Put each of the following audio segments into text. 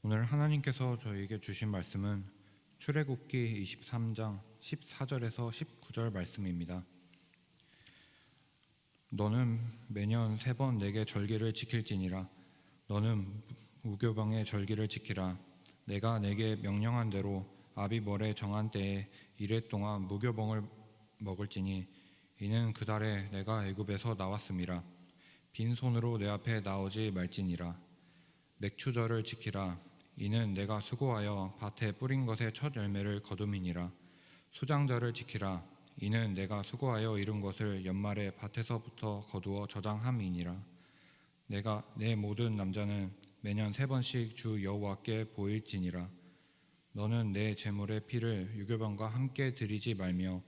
오늘 하나님께서 저에게 주신 말씀은 출애굽기 23장 14절에서 19절 말씀입니다. 너는 매년 3번 내게 절기를 지킬지니라. 너는 무교병의 절기를 지키라. 내가 내게 명령한 대로 아비벌의 정한 때에 이래 동안 무교병을 먹을지니 이는 그 달에 내가 애굽에서 나왔음이라. 빈손으로 내 앞에 나오지 말지니라. 맥추절을 지키라. 이는 내가 수고하여 밭에 뿌린 것의 첫 열매를 거둠이니라. 수장절을 지키라. 이는 내가 수고하여 이룬 것을 연말에 밭에서부터 거두어 저장함이니라. 내가 내 모든 남자는 매년 3번씩 주 여호와께 보일지니라. 너는 내 제물의 피를 유교병과 함께 드리지 말며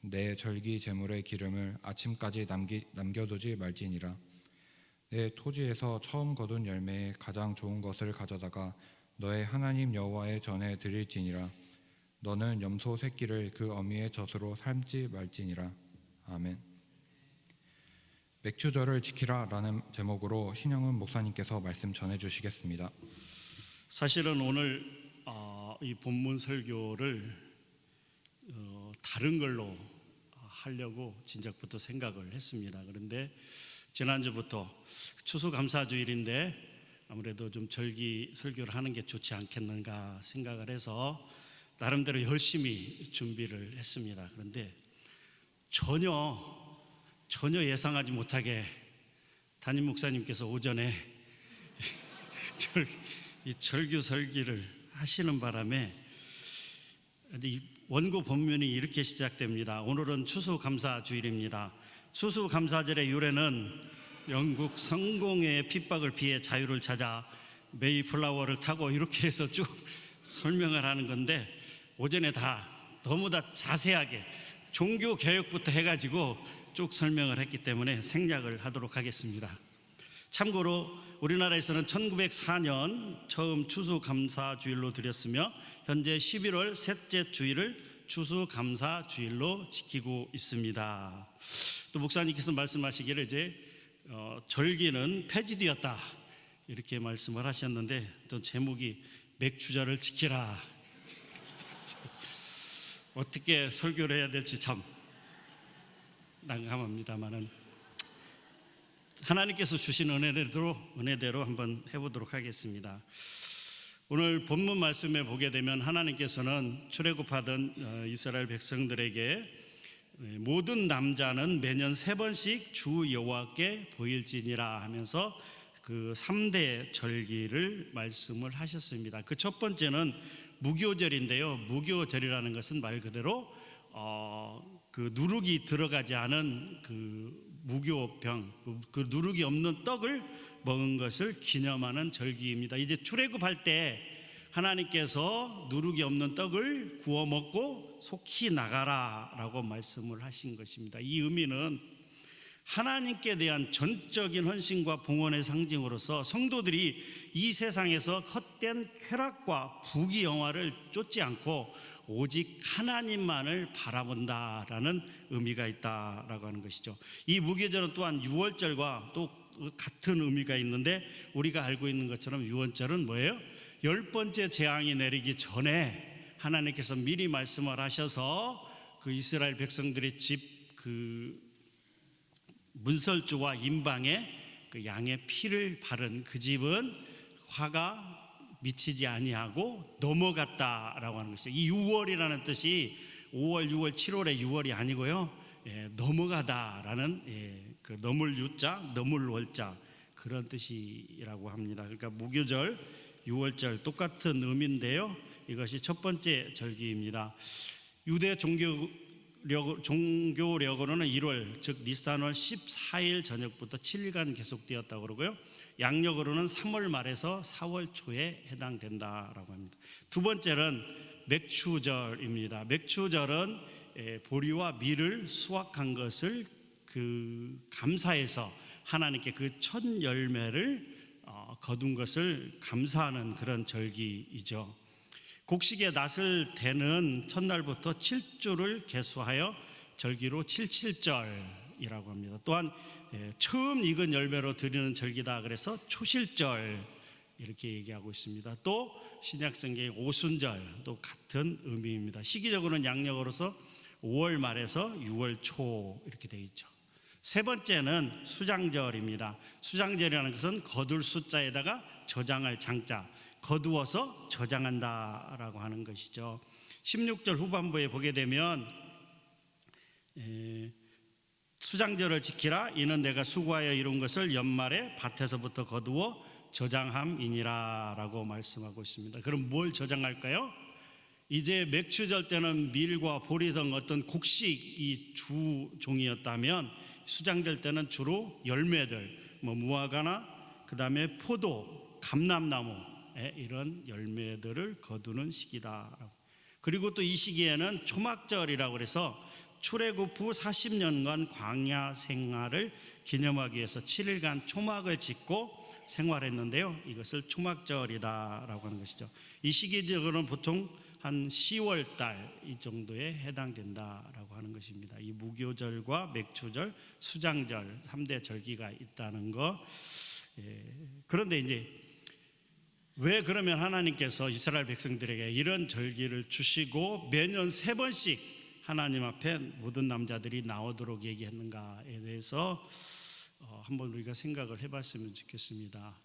내 절기 제물의 기름을 아침까지 남겨두지 말지니라. 내 토지에서 처음 거둔 열매의 가장 좋은 것을 가져다가 너의 하나님 여호와의 전에 드릴지니라. 너는 염소 새끼를 그 어미의 젖으로 삶지 말지니라. 아멘. 맥추절을 지키라 라는 제목으로 신영은 목사님께서 말씀 전해주시겠습니다. 사실은 오늘 이 본문 설교를 다른 걸로 하려고 진작부터 생각을 했습니다. 그런데 지난주부터 추수감사주일인데 아무래도 좀 절기 설교를 하는 게 좋지 않겠는가 생각을 해서 나름대로 열심히 준비를 했습니다. 그런데 전혀 예상하지 못하게 담임 목사님께서 오전에 이 절규 설교를 하시는 바람에 이 원고 본문이 이렇게 시작됩니다. 오늘은 추수감사주일입니다. 추수감사절의 유래는 영국 성공의 핍박을 피해 자유를 찾아 메이플라워를 타고 이렇게 해서 쭉 설명을 하는 건데 오전에 너무 자세하게 종교개혁부터 해가지고 쭉 설명을 했기 때문에 생략을 하도록 하겠습니다. 참고로 우리나라에서는 1904년 처음 추수감사주일로 드렸으며 현재 11월 셋째 주일을 추수감사주일로 지키고 있습니다. 또 목사님께서 말씀하시기를 이제 절기는 폐지되었다 이렇게 말씀을 하셨는데 또 제목이 맥추절을 지키라 어떻게 설교를 해야 될지 참 난감합니다만은 하나님께서 주신 은혜대로 한번 해보도록 하겠습니다. 오늘 본문 말씀에 보게 되면 하나님께서는 출애굽하던 이스라엘 백성들에게 모든 남자는 매년 3번씩 주 여호와께 보일지니라 하면서 그 3대 절기를 말씀을 하셨습니다. 그 첫 번째는 무교절인데요. 무교절이라는 것은 말 그대로 그 누룩이 들어가지 않은 그 무교병, 그 누룩이 없는 떡을 먹은 것을 기념하는 절기입니다. 이제 출애굽할 때 하나님께서 누룩이 없는 떡을 구워 먹고 속히 나가라라고 말씀을 하신 것입니다. 이 의미는 하나님께 대한 전적인 헌신과 봉헌의 상징으로서 성도들이 이 세상에서 헛된 쾌락과 부귀영화를 쫓지 않고 오직 하나님만을 바라본다라는 의미가 있다라고 하는 것이죠. 이 무교절은 또한 유월절과 또 같은 의미가 있는데 우리가 알고 있는 것처럼 유월절은 뭐예요? 10번째 재앙이 내리기 전에 하나님께서 미리 말씀을 하셔서 그 이스라엘 백성들의 집 그 문설주와 임방에 그 양의 피를 바른 그 집은 화가 미치지 아니하고 넘어갔다라고 하는 것이죠. 이 6월이라는 뜻이 5월, 6월, 7월의 6월이 아니고요. 넘어가다라는 그 넘을 유자, 넘을 월자 그런 뜻이라고 합니다. 그러니까 무교절, 6월절 똑같은 의미인데요. 이것이 첫 번째 절기입니다. 유대 종교력으로는 1월, 즉 니산월 14일 저녁부터 7일간 계속되었다고 그러고요. 양력으로는 3월 말에서 4월 초에 해당된다라고 합니다. 두 번째는 맥추절입니다. 맥추절은 보리와 밀을 수확한 것을 그 감사해서 하나님께 그 첫 열매를 거둔 것을 감사하는 그런 절기이죠. 곡식의 낫을 대는 첫날부터 7주를 계수하여 절기로 77절이라고 합니다. 또한 처음 익은 열매로 드리는 절기다 그래서 초실절 이렇게 얘기하고 있습니다. 또 신약성경의 오순절도 같은 의미입니다. 시기적으로는 양력으로서 5월 말에서 6월 초 이렇게 되어 있죠. 세 번째는 수장절입니다. 수장절이라는 것은 거둘 숫자에다가 저장할 장자, 거두어서 저장한다라고 하는 것이죠. 16절 후반부에 보게 되면 수장절을 지키라. 이는 내가 수고하여 이룬 것을 연말에 밭에서부터 거두어 저장함이니라 라고 말씀하고 있습니다. 그럼 뭘 저장할까요? 이제 맥추절 때는 밀과 보리 등 어떤 곡식이 주종이었다면 수장절 때는 주로 열매들, 무화과나 그 다음에 포도, 감람나무 이런 열매들을 거두는 시기다. 그리고 또 이 시기에는 초막절이라고 해서 출애굽 후 40년간 광야 생활을 기념하기 위해서 7일간 초막을 짓고 생활했는데요. 이것을 초막절이다라고 하는 것이죠. 이 시기적으로는 보통 한 10월 달 이 정도에 해당된다라고 하는 것입니다. 이 무교절과 맥추절, 수장절 3대 절기가 있다는 거. 그런데 이제 왜 그러면 하나님께서 이스라엘 백성들에게 이런 절기를 주시고 매년 3번씩 하나님 앞에 모든 남자들이 나오도록 얘기했는가에 대해서 한번 우리가 생각을 해봤으면 좋겠습니다.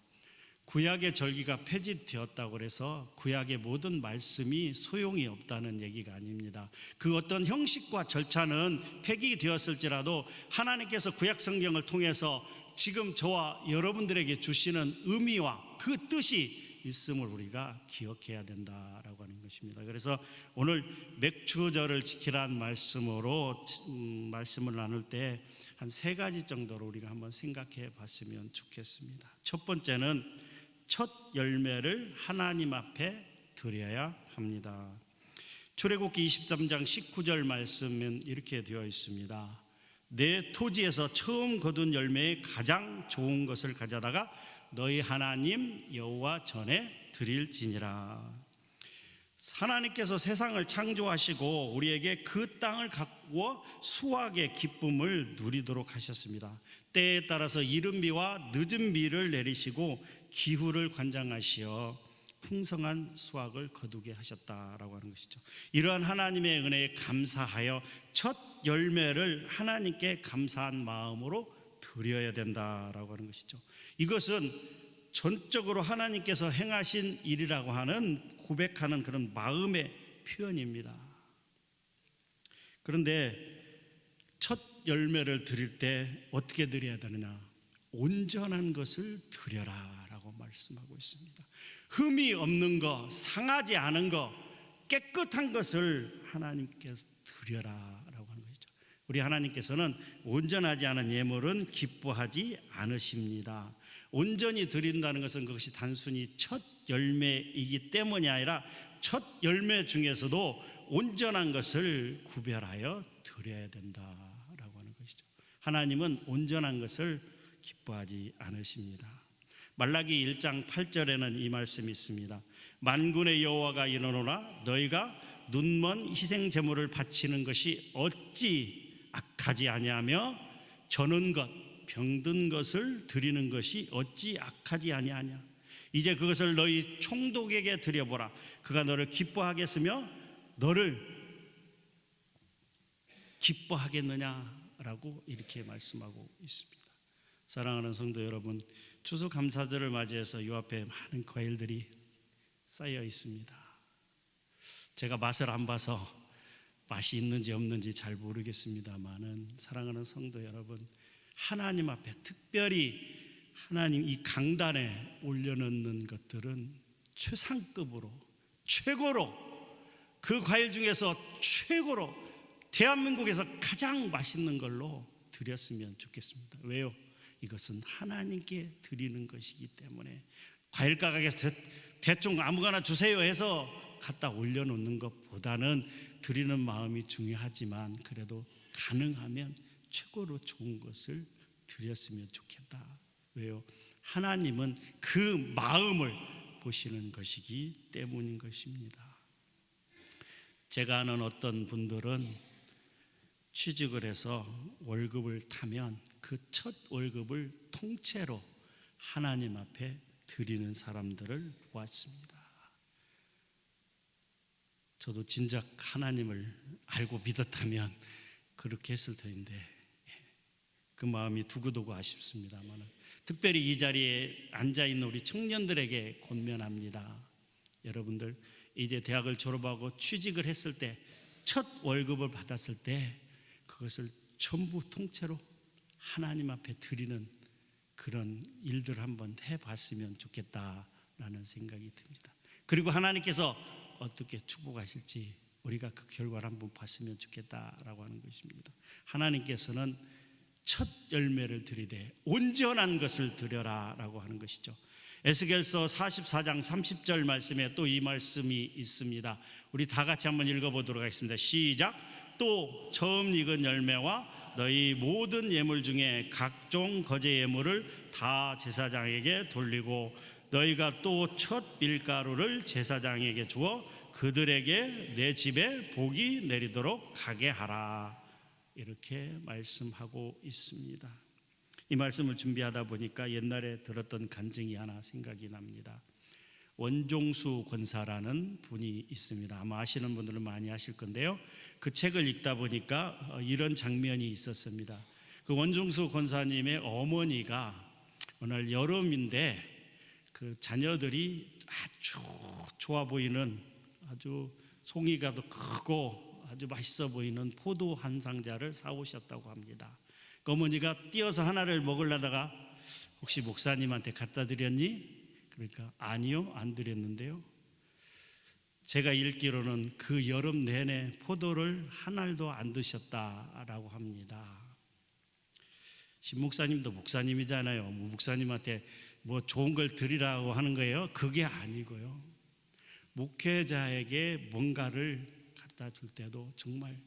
구약의 절기가 폐지되었다고 해서 구약의 모든 말씀이 소용이 없다는 얘기가 아닙니다. 그 어떤 형식과 절차는 폐기되었을지라도 하나님께서 구약 성경을 통해서 지금 저와 여러분들에게 주시는 의미와 그 뜻이 있음을 우리가 기억해야 된다라고 하는 것입니다. 그래서 오늘 맥추절을 지키라는 말씀으로 말씀을 나눌 때 한 3가지 정도로 우리가 한번 생각해 봤으면 좋겠습니다. 첫 번째는 첫 열매를 하나님 앞에 드려야 합니다. 출애굽기 23장 19절 말씀은 이렇게 되어 있습니다. 내 토지에서 처음 거둔 열매의 가장 좋은 것을 가져다가 너희 하나님 여호와 전에 드릴지니라. 하나님께서 세상을 창조하시고 우리에게 그 땅을 가꾸어 수확의 기쁨을 누리도록 하셨습니다. 때에 따라서 이른 비와 늦은 비를 내리시고 기후를 관장하시어 풍성한 수확을 거두게 하셨다라고 하는 것이죠. 이러한 하나님의 은혜에 감사하여 첫 열매를 하나님께 감사한 마음으로 드려야 된다라고 하는 것이죠. 이것은 전적으로 하나님께서 행하신 일이라고 하는 고백하는 그런 마음의 표현입니다. 그런데 첫 열매를 드릴 때 어떻게 드려야 되느냐? 온전한 것을 드려라 라고 말씀하고 있습니다. 흠이 없는 것, 상하지 않은 것, 깨끗한 것을 하나님께 드려라 라고 하는 것이죠. 우리 하나님께서는 온전하지 않은 예물은 기뻐하지 않으십니다. 온전히 드린다는 것은 그것이 단순히 첫 열매이기 때문이 아니라 첫 열매 중에서도 온전한 것을 구별하여 드려야 된다라고 하는 것이죠. 하나님은 온전한 것을 기뻐하지 않으십니다. 말라기 1장 8절에는 이 말씀이 있습니다. 만군의 여호와가 이르노라 너희가 눈먼 희생 제물을 바치는 것이 어찌 악하지 아니하며 저는 것 병든 것을 드리는 것이 어찌 악하지 아니하냐. 이제 그것을 너희 총독에게 드려보라. 그가 너를 기뻐하겠으며 너를 기뻐하겠느냐라고 이렇게 말씀하고 있습니다. 사랑하는 성도 여러분, 추수감사절을 맞이해서 요 앞에 많은 과일들이 쌓여 있습니다. 제가 맛을 안 봐서 맛이 있는지 없는지 잘 모르겠습니다만은 사랑하는 성도 여러분, 하나님 앞에 특별히 하나님 이 강단에 올려놓는 것들은 최상급으로 최고로 그 과일 중에서 최고로 대한민국에서 가장 맛있는 걸로 드렸으면 좋겠습니다. 왜요? 이것은 하나님께 드리는 것이기 때문에 과일 가게에서 대충 아무거나 주세요 해서 갖다 올려놓는 것보다는 드리는 마음이 중요하지만 그래도 가능하면 최고로 좋은 것을 드렸으면 좋겠다. 왜요? 하나님은 그 마음을 보시는 것이기 때문인 것입니다. 제가 아는 어떤 분들은 취직을 해서 월급을 타면 그 첫 월급을 통째로 하나님 앞에 드리는 사람들을 보았습니다. 저도 진작 하나님을 알고 믿었다면 그렇게 했을 텐데 그 마음이 두고두고 아쉽습니다만, 특별히 이 자리에 앉아있는 우리 청년들에게 권면합니다. 여러분들 이제 대학을 졸업하고 취직을 했을 때, 첫 월급을 받았을 때 그것을 전부 통째로 하나님 앞에 드리는 그런 일들 한번 해봤으면 좋겠다라는 생각이 듭니다. 그리고 하나님께서 어떻게 축복하실지 우리가 그 결과를 한번 봤으면 좋겠다라고 하는 것입니다. 하나님께서는 첫 열매를 드리되 온전한 것을 드려라 라고 하는 것이죠. 에스겔서 44장 30절 말씀에 또 이 말씀이 있습니다. 우리 다 같이 한번 읽어보도록 하겠습니다. 시작. 또 처음 익은 열매와 너희 모든 예물 중에 각종 거제 예물을 다 제사장에게 돌리고 너희가 또 첫 밀가루를 제사장에게 주어 그들에게 내 집에 복이 내리도록 가게 하라. 이렇게 말씀하고 있습니다. 이 말씀을 준비하다 보니까 옛날에 들었던 간증이 하나 생각이 납니다. 원종수 권사라는 분이 있습니다. 아마 아시는 분들은 많이 아실 건데요, 그 책을 읽다 보니까 이런 장면이 있었습니다. 그 원종수 권사님의 어머니가 오늘 여름인데 그 자녀들이 아주 좋아 보이는, 아주 송이가 더 크고 아주 맛있어 보이는 포도 한 상자를 사오셨다고 합니다. 그 어머니가 띄어서 하나를 먹으려다가 혹시 목사님한테 갖다 드렸니? 그러니까 아니요, 안 드렸는데요. 제가 읽기로는 그 여름 내내 포도를 한 알도 안 드셨다라고 합니다. 신목사님도 목사님이잖아요. 목사님한테 뭐 좋은 걸 드리라고 하는 거예요? 그게 아니고요, 목회자에게 뭔가를 갖다 줄 때도 정말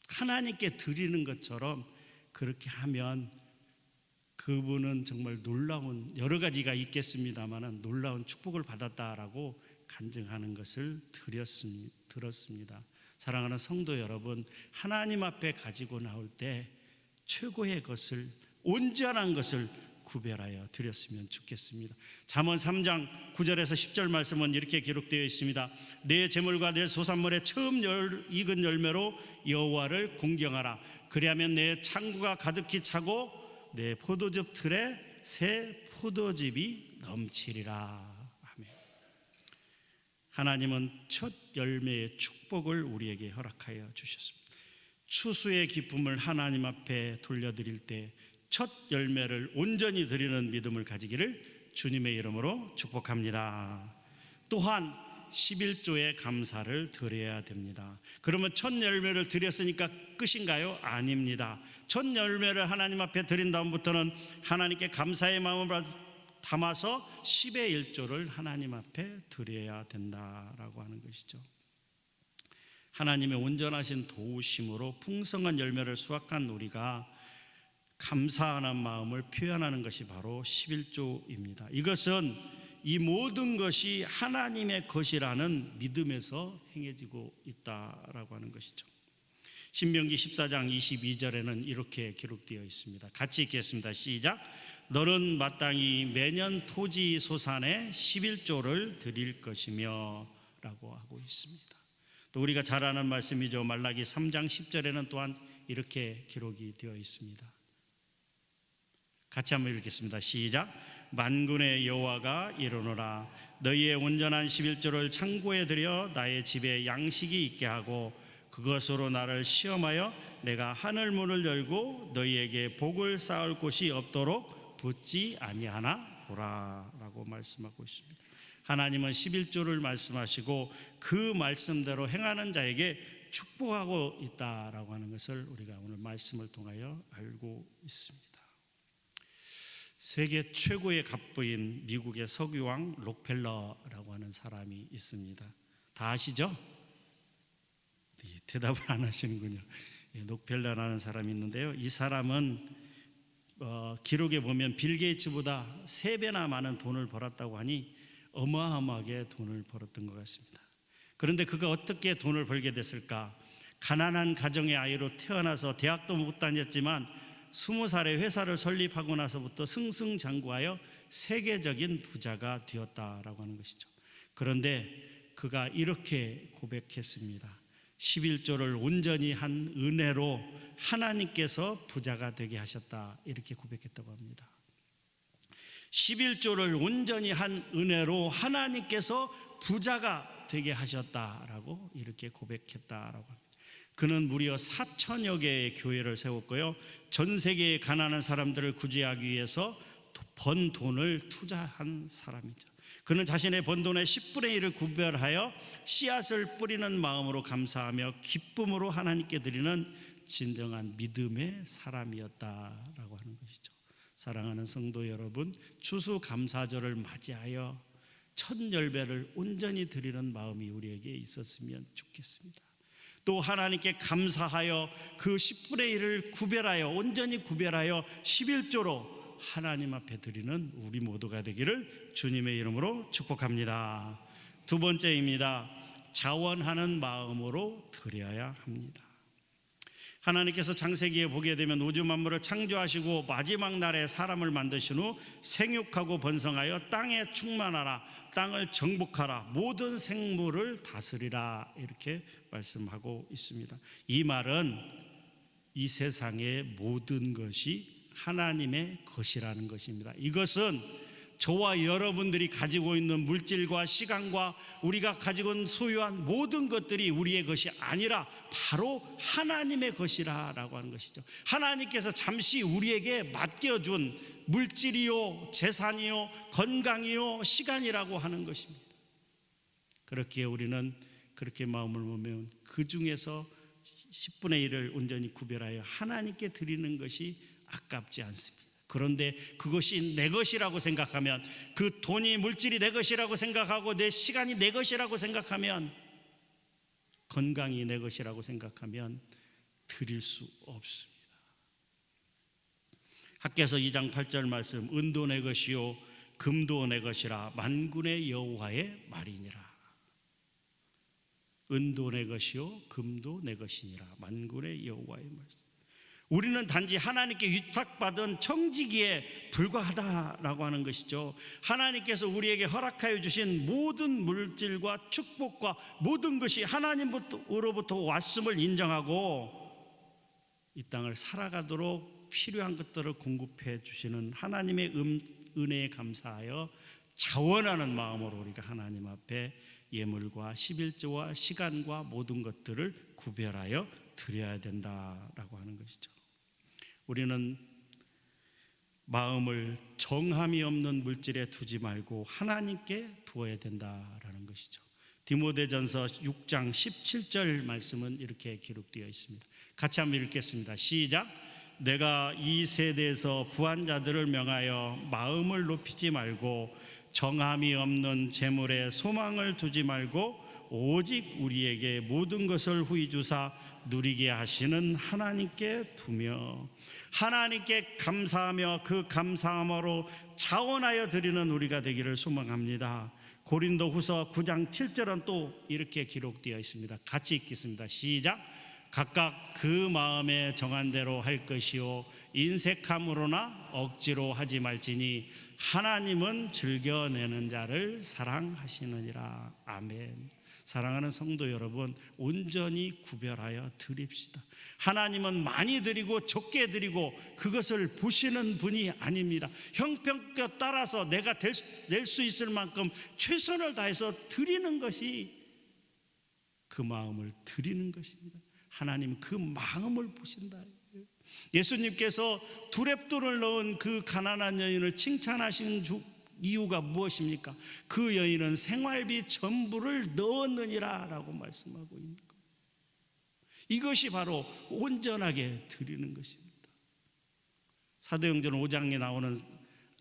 하나님께 드리는 것처럼 그렇게 하면 그분은 정말 놀라운, 여러 가지가 있겠습니다만 놀라운 축복을 받았다라고 간증하는 것을 들었습니다. 사랑하는 성도 여러분, 하나님 앞에 가지고 나올 때 최고의 것을, 온전한 것을 구별하여 드렸으면 좋겠습니다. 잠언 3장 9절에서 10절 말씀은 이렇게 기록되어 있습니다. 내 재물과 내 소산물의 처음 익은 열매로 여호와를 공경하라. 그리하면 내 창고가 가득히 차고 내 포도즙 틀에 새 포도즙이 넘치리라. 아멘. 하나님은 첫 열매의 축복을 우리에게 허락하여 주셨습니다. 추수의 기쁨을 하나님 앞에 돌려드릴 때 첫 열매를 온전히 드리는 믿음을 가지기를 주님의 이름으로 축복합니다. 또한 11조의 감사를 드려야 됩니다. 그러면 첫 열매를 드렸으니까 끝인가요? 아닙니다. 첫 열매를 하나님 앞에 드린 다음부터는 하나님께 감사의 마음을 담아서 10의 1조를 하나님 앞에 드려야 된다라고 하는 것이죠. 하나님의 온전하신 도우심으로 풍성한 열매를 수확한 우리가 감사하는 마음을 표현하는 것이 바로 11조입니다. 이것은 이 모든 것이 하나님의 것이라는 믿음에서 행해지고 있다라고 하는 것이죠. 신명기 14장 22절에는 이렇게 기록되어 있습니다. 같이 읽겠습니다. 시작. 너는 마땅히 매년 토지 소산의 11조를 드릴 것이며 라고 하고 있습니다. 또 우리가 잘 아는 말씀이죠. 말라기 3장 10절에는 또한 이렇게 기록이 되어 있습니다. 같이 한번 읽겠습니다. 시작. 만군의 여호와가 이르노라. 너희의 온전한 11조를 창고에 들여 나의 집에 양식이 있게 하고 그것으로 나를 시험하여 내가 하늘 문을 열고 너희에게 복을 쌓을 곳이 없도록 붙지 아니하나 보라 라고 말씀하고 있습니다. 하나님은 11조를 말씀하시고 그 말씀대로 행하는 자에게 축복하고 있다라고 하는 것을 우리가 오늘 말씀을 통하여 알고 있습니다. 세계 최고의 갑부인 미국의 석유왕 록펠러라고 하는 사람이 있습니다. 다 아시죠? 네, 대답을 안 하시는군요. 록펠러라는 사람이 있는데요, 이 사람은 기록에 보면 빌 게이츠보다 3배나 많은 돈을 벌었다고 하니 어마어마하게 돈을 벌었던 것 같습니다. 그런데 그가 어떻게 돈을 벌게 됐을까? 가난한 가정의 아이로 태어나서 대학도 못 다녔지만 20살에 회사를 설립하고 나서부터 승승장구하여 세계적인 부자가 되었다라고 하는 것이죠. 그런데 그가 이렇게 고백했습니다. 11조를 온전히 한 은혜로 하나님께서 부자가 되게 하셨다, 이렇게 고백했다고 합니다. 11조를 온전히 한 은혜로 하나님께서 부자가 되게 하셨다라고 이렇게 고백했다라고 합니다. 그는 무려 4천여 개의 교회를 세웠고요, 전 세계의 가난한 사람들을 구제하기 위해서 번 돈을 투자한 사람이죠. 그는 자신의 번 돈의 10분의 1을 구별하여 씨앗을 뿌리는 마음으로 감사하며 기쁨으로 하나님께 드리는 진정한 믿음의 사람이었다라고 하는 것이죠. 사랑하는 성도 여러분, 추수감사절을 맞이하여 첫 열매를 온전히 드리는 마음이 우리에게 있었으면 좋겠습니다. 또 하나님께 감사하여 그 10분의 1을 구별하여, 온전히 구별하여 11조로 하나님 앞에 드리는 우리 모두가 되기를 주님의 이름으로 축복합니다. 두 번째입니다. 자원하는 마음으로 드려야 합니다. 하나님께서 창세기에 보게 되면 우주 만물을 창조하시고 마지막 날에 사람을 만드신 후 생육하고 번성하여 땅에 충만하라, 땅을 정복하라, 모든 생물을 다스리라, 이렇게 말씀하고 있습니다. 이 말은 이 세상의 모든 것이 하나님의 것이라는 것입니다. 이것은 저와 여러분들이 가지고 있는 물질과 시간과 우리가 가지고 있는 소유한 모든 것들이 우리의 것이 아니라 바로 하나님의 것이라고 하는 것이죠. 하나님께서 잠시 우리에게 맡겨준 물질이요, 재산이요, 건강이요, 시간이라고 하는 것입니다. 그렇기에 우리는 그렇게 마음을 먹으면 그 중에서 10분의 1을 온전히 구별하여 하나님께 드리는 것이 아깝지 않습니다. 그런데 그것이 내 것이라고 생각하면, 그 돈이, 물질이 내 것이라고 생각하고 내 시간이 내 것이라고 생각하면, 건강이 내 것이라고 생각하면 드릴 수 없습니다. 학개서 2장 8절 말씀, 은도 내 것이요 금도 내 것이라 만군의 여호와의 말이니라. 은도 내 것이요 금도 내 것이니라 만군의 여호와의 말씀. 우리는 단지 하나님께 위탁받은 청지기에 불과하다라고 하는 것이죠. 하나님께서 우리에게 허락하여 주신 모든 물질과 축복과 모든 것이 하나님으로부터 왔음을 인정하고 이 땅을 살아가도록 필요한 것들을 공급해 주시는 하나님의 은혜에 감사하여 자원하는 마음으로 우리가 하나님 앞에 예물과 11조와 시간과 모든 것들을 구별하여 드려야 된다라고 하는 것이죠. 우리는 마음을 정함이 없는 물질에 두지 말고 하나님께 두어야 된다라는 것이죠. 디모데전서 6장 17절 말씀은 이렇게 기록되어 있습니다. 같이 한번 읽겠습니다. 시작. 내가 이 세대에서 부한 자들을 명하여 마음을 높이지 말고 정함이 없는 재물에 소망을 두지 말고 오직 우리에게 모든 것을 후히 주사 누리게 하시는 하나님께 두며 하나님께 감사하며 그 감사함으로 자원하여 드리는 우리가 되기를 소망합니다. 고린도후서 9장 7절은 또 이렇게 기록되어 있습니다. 같이 읽겠습니다. 시작. 각각 그 마음에 정한 대로 할 것이요 인색함으로나 억지로 하지 말지니 하나님은 즐겨내는 자를 사랑하시느니라. 아멘. 사랑하는 성도 여러분, 온전히 구별하여 드립시다. 하나님은 많이 드리고 적게 드리고 그것을 보시는 분이 아닙니다. 형편껏 따라서 내가 낼 수 있을 만큼 최선을 다해서 드리는 것이 그 마음을 드리는 것입니다. 하나님 그 마음을 보신다. 예수님께서 두렙돈을 넣은 그 가난한 여인을 칭찬하신 이유가 무엇입니까? 그 여인은 생활비 전부를 넣었느니라 라고 말씀하고 있는 거예요. 이것이 바로 온전하게 드리는 것입니다. 사도행전 5장에 나오는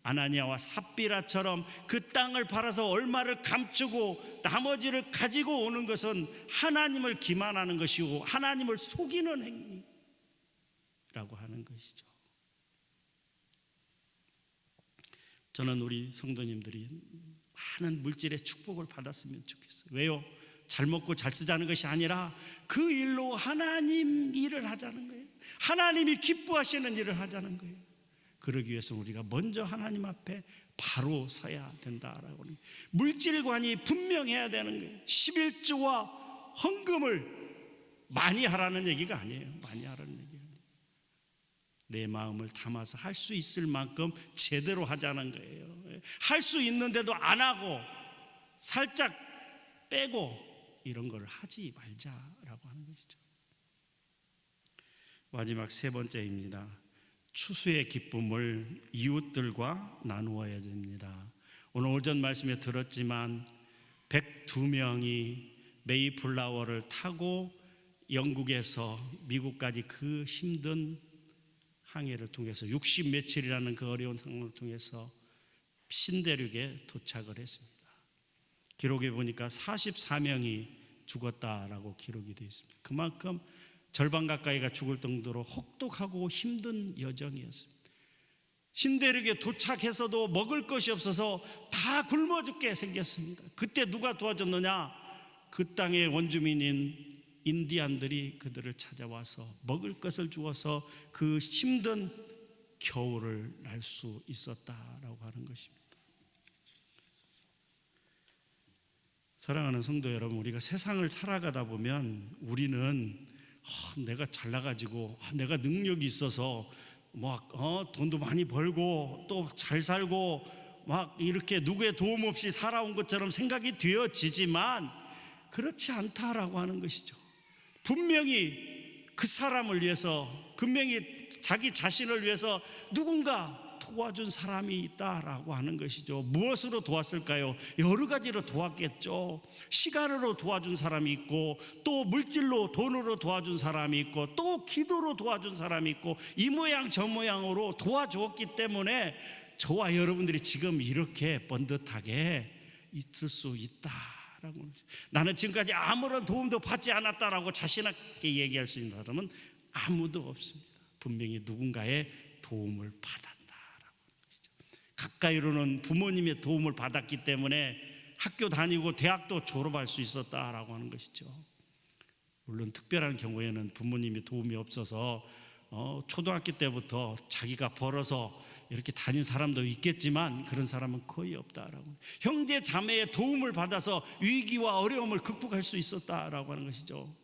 아나니아와 삽비라처럼 그 땅을 팔아서 얼마를 감추고 나머지를 가지고 오는 것은 하나님을 기만하는 것이고 하나님을 속이는 행위라고 하는 것이죠. 저는 우리 성도님들이 많은 물질의 축복을 받았으면 좋겠어요. 왜요? 잘 먹고 잘 쓰자는 것이 아니라 그 일로 하나님 일을 하자는 거예요. 하나님이 기뻐하시는 일을 하자는 거예요. 그러기 위해서 우리가 먼저 하나님 앞에 바로 서야 된다라고. 물질관이 분명해야 되는 거예요. 11조와 헌금을 많이 하라는 얘기가 아니에요. 많이 하라는 얘기가 아니에요. 내 마음을 담아서 할 수 있을 만큼 제대로 하자는 거예요. 할 수 있는데도 안 하고 살짝 빼고 이런 걸 하지 말자라고 하는 것이죠. 마지막 세 번째입니다. 추수의 기쁨을 이웃들과 나누어야 됩니다. 오늘 오전 말씀에 들었지만 102명이 메이플라워를 타고 영국에서 미국까지 그 힘든 항해를 통해서 60 며칠이라는 그 어려운 상황을 통해서 신대륙에 도착을 했습니다. 기록에 보니까 44명이 죽었다라고 기록이 되어 있습니다. 그만큼 절반 가까이가 죽을 정도로 혹독하고 힘든 여정이었습니다. 신대륙에 도착해서도 먹을 것이 없어서 다 굶어 죽게 생겼습니다. 그때 누가 도와줬느냐? 그 땅의 원주민인 인디안들이 그들을 찾아와서 먹을 것을 주어서 그 힘든 겨울을 날 수 있었다라고 하는 것입니다. 사랑하는 성도 여러분, 우리가 세상을 살아가다 보면 우리는 내가 잘나가지고 내가 능력이 있어서 돈도 많이 벌고 또 잘 살고 막 이렇게 누구의 도움 없이 살아온 것처럼 생각이 되어지지만 그렇지 않다라고 하는 것이죠. 분명히 그 사람을 위해서, 분명히 자기 자신을 위해서 누군가 도와준 사람이 있다라고 하는 것이죠. 무엇으로 도왔을까요? 여러 가지로 도왔겠죠. 시간으로 도와준 사람이 있고, 또 물질로, 돈으로 도와준 사람이 있고, 또 기도로 도와준 사람이 있고, 이 모양 저 모양으로 도와주었기 때문에 저와 여러분들이 지금 이렇게 번듯하게 있을 수 있다라고. 나는 지금까지 아무런 도움도 받지 않았다라고 자신 있게 얘기할 수 있는 사람은 아무도 없습니다. 분명히 누군가의 도움을 받았다라고 하는 것이죠. 가까이로는 부모님의 도움을 받았기 때문에 학교 다니고 대학도 졸업할 수 있었다라고 하는 것이죠. 물론 특별한 경우에는 부모님이 도움이 없어서 초등학교 때부터 자기가 벌어서 이렇게 다닌 사람도 있겠지만 그런 사람은 거의 없다라고. 형제 자매의 도움을 받아서 위기와 어려움을 극복할 수 있었다라고 하는 것이죠.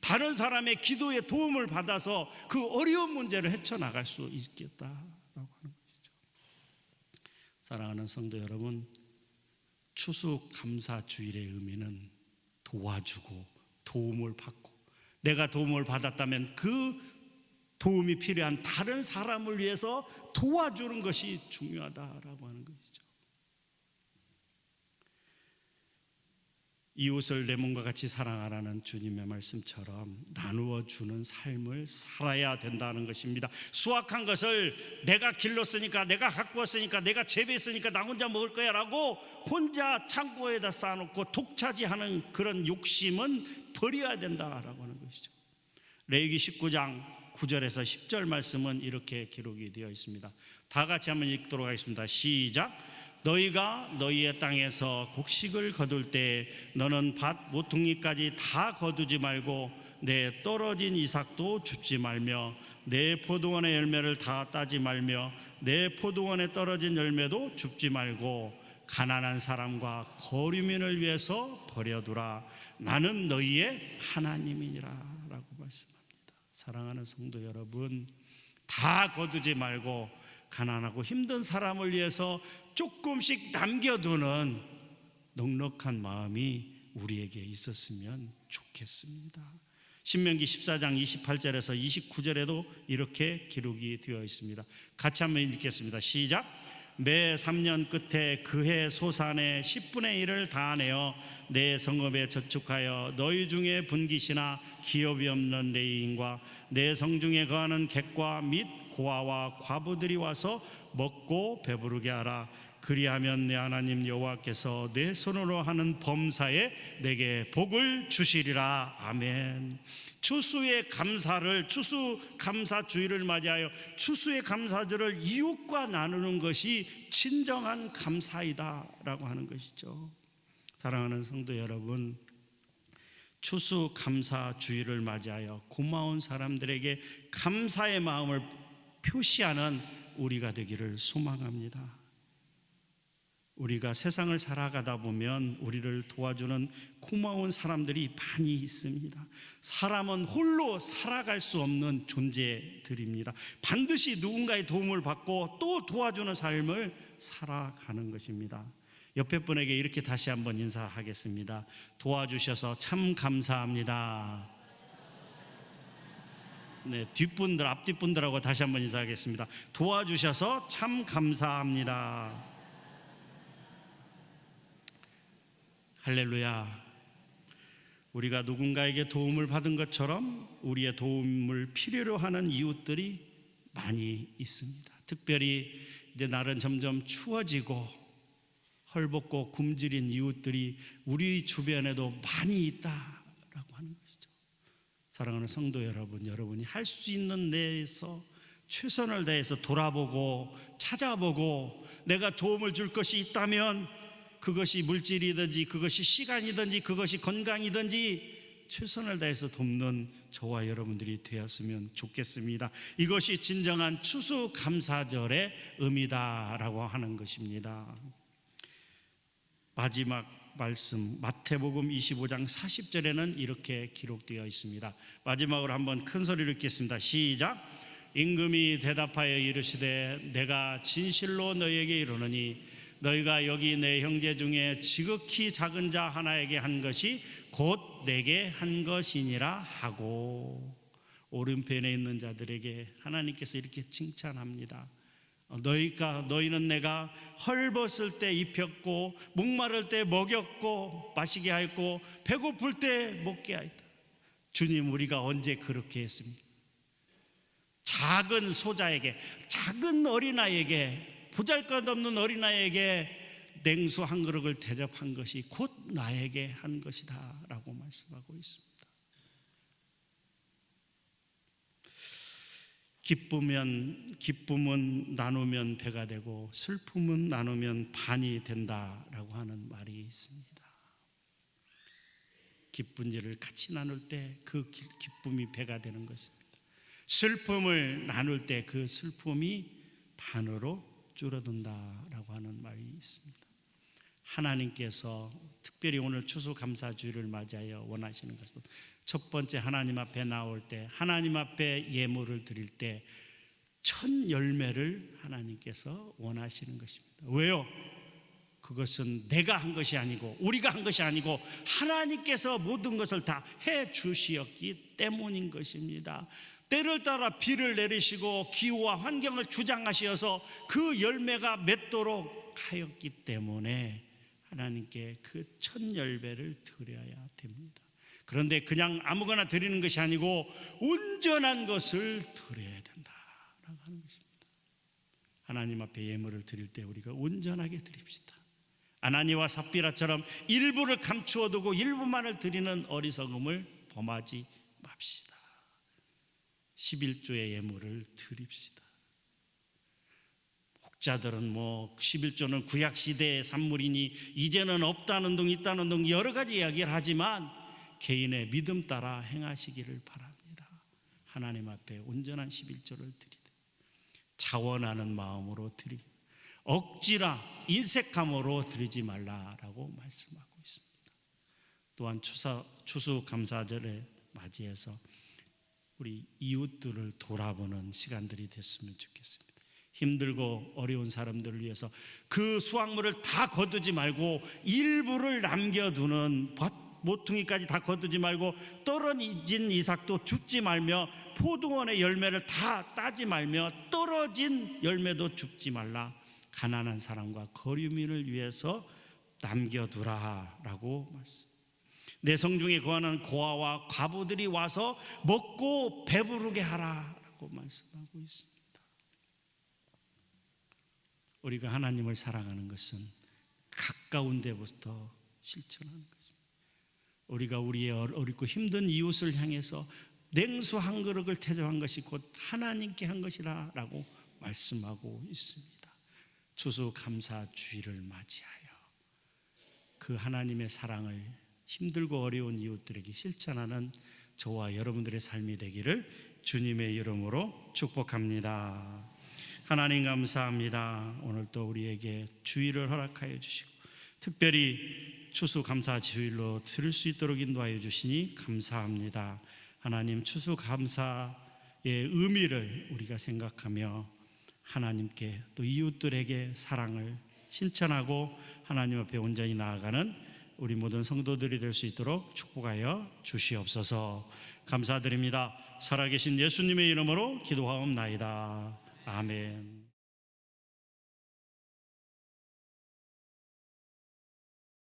다른 사람의 기도의 도움을 받아서 그 어려운 문제를 헤쳐나갈 수 있겠다라고 하는 것이죠. 사랑하는 성도 여러분, 추수감사주일의 의미는 도와주고 도움을 받고, 내가 도움을 받았다면 그 도움이 필요한 다른 사람을 위해서 도와주는 것이 중요하다라고 하는 것이죠. 이웃을 내 몸과 같이 사랑하라는 주님의 말씀처럼 나누어 주는 삶을 살아야 된다는 것입니다. 수확한 것을 내가 길렀으니까, 내가 가꾸었으니까, 내가 재배했으니까 나 혼자 먹을 거야 라고 혼자 창고에다 쌓아놓고 독차지하는 그런 욕심은 버려야 된다라고 하는 것이죠. 레위기 19장 9절에서 10절 말씀은 이렇게 기록이 되어 있습니다. 다 같이 한번 읽도록 하겠습니다. 시작. 너희가 너희의 땅에서 곡식을 거둘 때 너는 밭 모퉁이까지 다 거두지 말고 내 떨어진 이삭도 줍지 말며 내 포도원의 열매를 다 따지 말며 내 포도원에 떨어진 열매도 줍지 말고 가난한 사람과 거류민을 위해서 버려두라. 나는 너희의 하나님이니라 라고 말씀합니다. 사랑하는 성도 여러분, 다 거두지 말고 가난하고 힘든 사람을 위해서 조금씩 남겨두는 넉넉한 마음이 우리에게 있었으면 좋겠습니다. 신명기 14장 28절에서 29절에도 이렇게 기록이 되어 있습니다. 같이 한번 읽겠습니다. 시작. 매 3년 끝에 그해 소산의 10분의 1을 다 내어 내 성읍에 저축하여 너희 중에 분깃이나 기업이 없는 레위인과 내 성중에 거하는 객과 및 고아와 과부들이 와서 먹고 배부르게 하라. 그리하면 내 하나님 여호와께서 내 손으로 하는 범사에 내게 복을 주시리라. 아멘. 추수의 감사를, 추수 감사주의를 맞이하여 추수의 감사절을 이웃과 나누는 것이 진정한 감사이다라고 하는 것이죠. 사랑하는 성도 여러분, 추수감사주의를 맞이하여 고마운 사람들에게 감사의 마음을 표시하는 우리가 되기를 소망합니다. 우리가 세상을 살아가다 보면 우리를 도와주는 고마운 사람들이 많이 있습니다. 사람은 홀로 살아갈 수 없는 존재들입니다. 반드시 누군가의 도움을 받고 또 도와주는 삶을 살아가는 것입니다. 옆에 분에게 이렇게 다시 한번 인사하겠습니다. 도와주셔서 참 감사합니다. 네, 뒷분들, 앞뒷분들하고 다시 한번 인사하겠습니다. 도와주셔서 참 감사합니다. 할렐루야. 우리가 누군가에게 도움을 받은 것처럼 우리의 도움을 필요로 하는 이웃들이 많이 있습니다. 특별히 이제 날은 점점 추워지고 헐벗고 굶주린 이웃들이 우리 주변에도 많이 있다라고 하는 것이죠. 사랑하는 성도 여러분, 여러분이 할 수 있는 데에서 최선을 다해서 돌아보고 찾아보고 내가 도움을 줄 것이 있다면 그것이 물질이든지 그것이 시간이든지 그것이 건강이든지 최선을 다해서 돕는 저와 여러분들이 되었으면 좋겠습니다. 이것이 진정한 추수감사절의 의미다라고 하는 것입니다. 마지막 말씀 마태복음 25장 40절에는 이렇게 기록되어 있습니다. 마지막으로 한번 큰 소리로 읽겠습니다. 시작. 임금이 대답하여 이르시되 내가 진실로 너희에게 이르노니 너희가 여기 내 형제 중에 지극히 작은 자 하나에게 한 것이 곧 내게 한 것이니라 하고, 오른편에 있는 자들에게 하나님께서 이렇게 칭찬합니다. 너희는 내가 헐벗을 때 입혔고 목마를 때 먹였고 마시게 하였고 배고플 때 먹게 하였다. 주님, 우리가 언제 그렇게 했습니까? 작은 소자에게, 작은 어린아이에게, 보잘것없는 어린아이에게 냉수 한 그릇을 대접한 것이 곧 나에게 한 것이다 라고 말씀하고 있습니다. 기쁨은 나누면 배가 되고 슬픔은 나누면 반이 된다라고 하는 말이 있습니다. 기쁜 일을 같이 나눌 때 그 기쁨이 배가 되는 것입니다. 슬픔을 나눌 때 그 슬픔이 반으로 줄어든다라고 하는 말이 있습니다. 하나님께서 특별히 오늘 추수감사주의를 맞이하여 원하시는 것은 첫 번째, 하나님 앞에 나올 때, 하나님 앞에 예물을 드릴 때 첫 열매를 하나님께서 원하시는 것입니다. 왜요? 그것은 내가 한 것이 아니고 우리가 한 것이 아니고 하나님께서 모든 것을 다 해 주시었기 때문인 것입니다. 때를 따라 비를 내리시고 기후와 환경을 주장하셔서 그 열매가 맺도록 하였기 때문에 하나님께 그 첫 열매를 드려야 됩니다. 그런데 그냥 아무거나 드리는 것이 아니고 온전한 것을 드려야 된다라고 하는 것입니다. 하나님 앞에 예물을 드릴 때 우리가 온전하게 드립시다. 아나니와 삽비라처럼 일부를 감추어 두고 일부만을 드리는 어리석음을 범하지 맙시다. 11조의 예물을 드립시다. 목자들은 11조는 구약시대의 산물이니 이제는 없다는 둥 있다는 둥 여러 가지 이야기를 하지만 개인의 믿음 따라 행하시기를 바랍니다. 하나님 앞에 온전한 11조를 드리되 자원하는 마음으로 드리기, 억지라 인색함으로 드리지 말라라고 말씀하고 있습니다. 또한 추수감사절에 맞이해서 우리 이웃들을 돌아보는 시간들이 됐으면 좋겠습니다. 힘들고 어려운 사람들을 위해서 그 수확물을 다 거두지 말고 일부를 남겨두는, 모퉁이까지 다 거두지 말고 떨어진 이삭도 줍지 말며 포도원의 열매를 다 따지 말며 떨어진 열매도 줍지 말라. 가난한 사람과 거류민을 위해서 남겨두라라고 말씀. 내 성중에 거하는 고아와 과부들이 와서 먹고 배부르게 하라라고 말씀하고 있습니다. 우리가 하나님을 사랑하는 것은 가까운 데부터 실천하는 것입니다. 우리가 우리의 어렵고 힘든 이웃을 향해서 냉수 한 그릇을 대접한 것이 곧 하나님께 한 것이라 라고 말씀하고 있습니다. 추수감사주의를 맞이하여 그 하나님의 사랑을 힘들고 어려운 이웃들에게 실천하는 저와 여러분들의 삶이 되기를 주님의 이름으로 축복합니다. 하나님 감사합니다. 오늘 또 우리에게 주일을 허락하여 주시고 특별히 추수감사 주일로 들을 수 있도록 인도하여 주시니 감사합니다. 하나님, 추수감사의 의미를 우리가 생각하며 하나님께 또 이웃들에게 사랑을 실천하고 하나님 앞에 온전히 나아가는 우리 모든 성도들이 될 수 있도록 축복하여 주시옵소서. 감사드립니다. 살아계신 예수님의 이름으로 기도하옵나이다. 아멘.